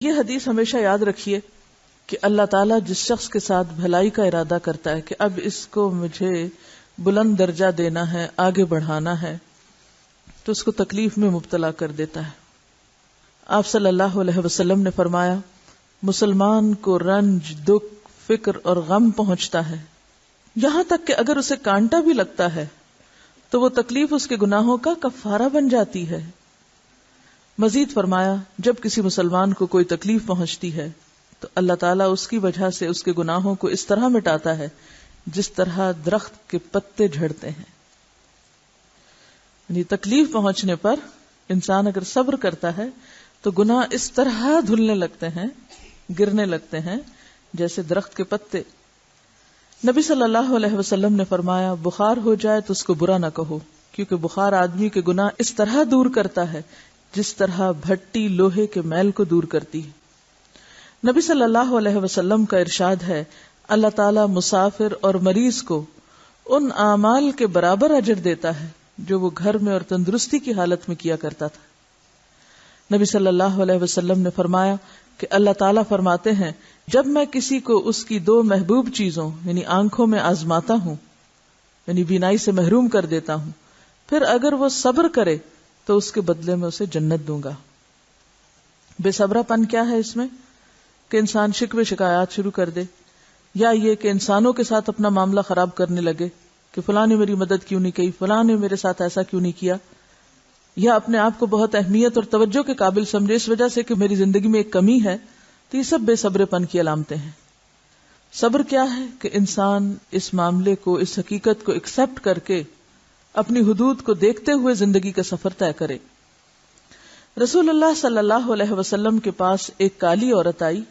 یہ حدیث ہمیشہ یاد رکھیے کہ اللہ تعالیٰ جس شخص کے ساتھ بھلائی کا ارادہ کرتا ہے کہ اب اس کو مجھے بلند درجہ دینا ہے، آگے بڑھانا ہے، تو اس کو تکلیف میں مبتلا کر دیتا ہے۔ آپ صلی اللہ علیہ وسلم نے فرمایا، مسلمان کو رنج، دکھ، فکر اور غم پہنچتا ہے، یہاں تک کہ اگر اسے کانٹا بھی لگتا ہے تو وہ تکلیف اس کے گناہوں کا کفارہ بن جاتی ہے۔ مزید فرمایا، جب کسی مسلمان کو کوئی تکلیف پہنچتی ہے تو اللہ تعالیٰ اس کی وجہ سے اس کے گناہوں کو اس طرح مٹاتا ہے جس طرح درخت کے پتے جھڑتے ہیں۔ یعنی تکلیف پہنچنے پر انسان اگر صبر کرتا ہے تو گناہ اس طرح دھلنے لگتے ہیں، گرنے لگتے ہیں جیسے درخت کے پتے۔ نبی صلی اللہ علیہ وسلم نے فرمایا، بخار ہو جائے تو اس کو برا نہ کہو، کیونکہ بخار آدمی کے گناہ اس طرح دور کرتا ہے جس طرح بھٹی لوہے کے میل کو دور کرتی ہے۔ نبی صلی اللہ علیہ وسلم کا ارشاد ہے، اللہ تعالیٰ مسافر اور مریض کو ان اعمال کے برابر اجر دیتا ہے جو وہ گھر میں اور تندرستی کی حالت میں کیا کرتا تھا۔ نبی صلی اللہ علیہ وسلم نے فرمایا کہ اللہ تعالیٰ فرماتے ہیں، جب میں کسی کو اس کی دو محبوب چیزوں یعنی آنکھوں میں آزماتا ہوں، یعنی بینائی سے محروم کر دیتا ہوں، پھر اگر وہ صبر کرے تو اس کے بدلے میں اسے جنت دوں گا۔ بے صبرا پن کیا ہے اس میں؟ کہ انسان شکوے شکایات شروع کر دے، یا یہ کہ انسانوں کے ساتھ اپنا معاملہ خراب کرنے لگے کہ فلاں نے میری مدد کیوں نہیں کی، فلاں نے میرے ساتھ ایسا کیوں نہیں کیا، یا اپنے آپ کو بہت اہمیت اور توجہ کے قابل سمجھے اس وجہ سے کہ میری زندگی میں ایک کمی ہے۔ تو یہ سب بے صبر پن کی علامتیں ہیں۔ صبر کیا ہے؟ کہ انسان اس معاملے کو، اس حقیقت کو ایکسپٹ کر کے اپنی حدود کو دیکھتے ہوئے زندگی کا سفر طے کرے۔ رسول اللہ صلی اللہ علیہ وسلم کے پاس ایک کالی عورت آئی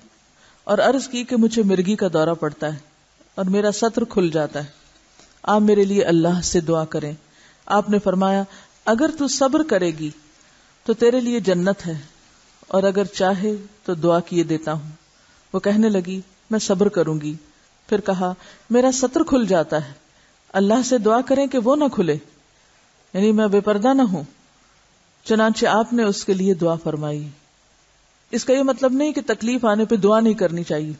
اور عرض کی کہ مجھے مرگی کا دورہ پڑتا ہے اور میرا سطر کھل جاتا ہے، آپ میرے لیے اللہ سے دعا کریں۔ آپ نے فرمایا، اگر تو صبر کرے گی تو تیرے لیے جنت ہے، اور اگر چاہے تو دعا کیے دیتا ہوں۔ وہ کہنے لگی، میں صبر کروں گی۔ پھر کہا، میرا سطر کھل جاتا ہے، اللہ سے دعا کریں کہ وہ نہ کھلے، یعنی میں بے پردہ نہ ہوں۔ چنانچہ آپ نے اس کے لیے دعا فرمائی۔ اس کا یہ مطلب نہیں کہ تکلیف آنے پہ دعا نہیں کرنی چاہیے،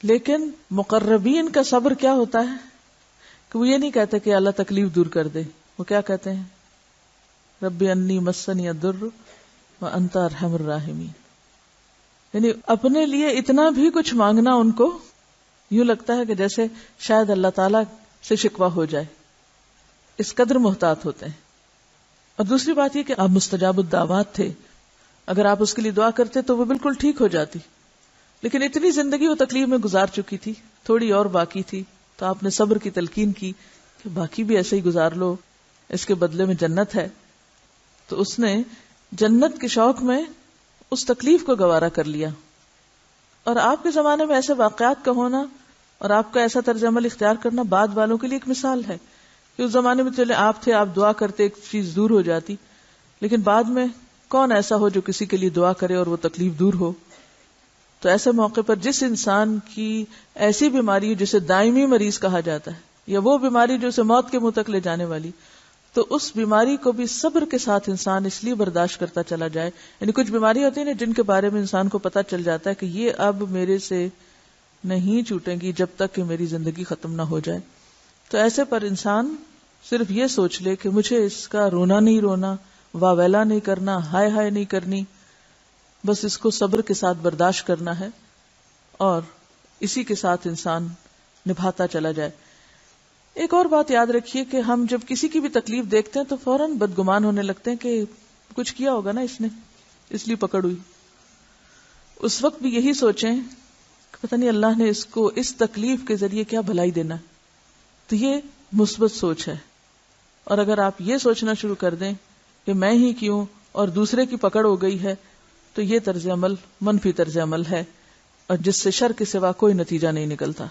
لیکن مقربین کا صبر کیا ہوتا ہے کہ وہ یہ نہیں کہتے کہ اللہ تکلیف دور کر دے، وہ کیا کہتے ہیں، رب انی مسنی الضر وانت ارحم الراحمین۔ یعنی اپنے لیے اتنا بھی کچھ مانگنا ان کو یوں لگتا ہے کہ جیسے شاید اللہ تعالی سے شکوہ ہو جائے، اس قدر محتاط ہوتے ہیں۔ اور دوسری بات یہ کہ آپ مستجاب الدعوات تھے، اگر آپ اس کے لیے دعا کرتے تو وہ بالکل ٹھیک ہو جاتی، لیکن اتنی زندگی وہ تکلیف میں گزار چکی تھی، تھوڑی اور باقی تھی، تو آپ نے صبر کی تلقین کی کہ باقی بھی ایسے ہی گزار لو، اس کے بدلے میں جنت ہے۔ تو اس نے جنت کے شوق میں اس تکلیف کو گوارا کر لیا۔ اور آپ کے زمانے میں ایسے واقعات کا ہونا اور آپ کا ایسا طرز عمل اختیار کرنا بعد والوں کے لیے ایک مثال ہے کہ اس زمانے میں چلے آپ تھے، آپ دعا کرتے ایک چیز دور ہو جاتی، لیکن بعد میں کون ایسا ہو جو کسی کے لیے دعا کرے اور وہ تکلیف دور ہو؟ تو ایسے موقع پر جس انسان کی ایسی بیماری ہے جسے دائمی مریض کہا جاتا ہے، یا وہ بیماری جو اسے موت کے منہ تک لے جانے والی، تو اس بیماری کو بھی صبر کے ساتھ انسان اس لیے برداشت کرتا چلا جائے۔ یعنی کچھ بیماری ہوتی ہیں جن کے بارے میں انسان کو پتا چل جاتا ہے کہ یہ اب میرے سے نہیں چھوٹیں گی جب تک کہ میری زندگی ختم نہ ہو جائے۔ تو ایسے پر انسان صرف یہ سوچ لے کہ مجھے اس کا رونا نہیں رونا، واویلا نہیں کرنا، ہائے ہائے نہیں کرنی، بس اس کو صبر کے ساتھ برداشت کرنا ہے، اور اسی کے ساتھ انسان نبھاتا چلا جائے۔ ایک اور بات یاد رکھیے کہ ہم جب کسی کی بھی تکلیف دیکھتے ہیں تو فوراً بدگمان ہونے لگتے ہیں کہ کچھ کیا ہوگا نا اس نے، اس لیے پکڑ ہوئی۔ اس وقت بھی یہی سوچیں کہ پتہ نہیں اللہ نے اس کو اس تکلیف کے ذریعے کیا بھلائی دینا۔ تو یہ مثبت سوچ ہے۔ اور اگر آپ یہ سوچنا شروع کر دیں کہ میں ہی کیوں اور دوسرے کی پکڑ ہو گئی ہے، تو یہ طرز عمل منفی طرز عمل ہے، اور جس سے شر کے سوا کوئی نتیجہ نہیں نکلتا۔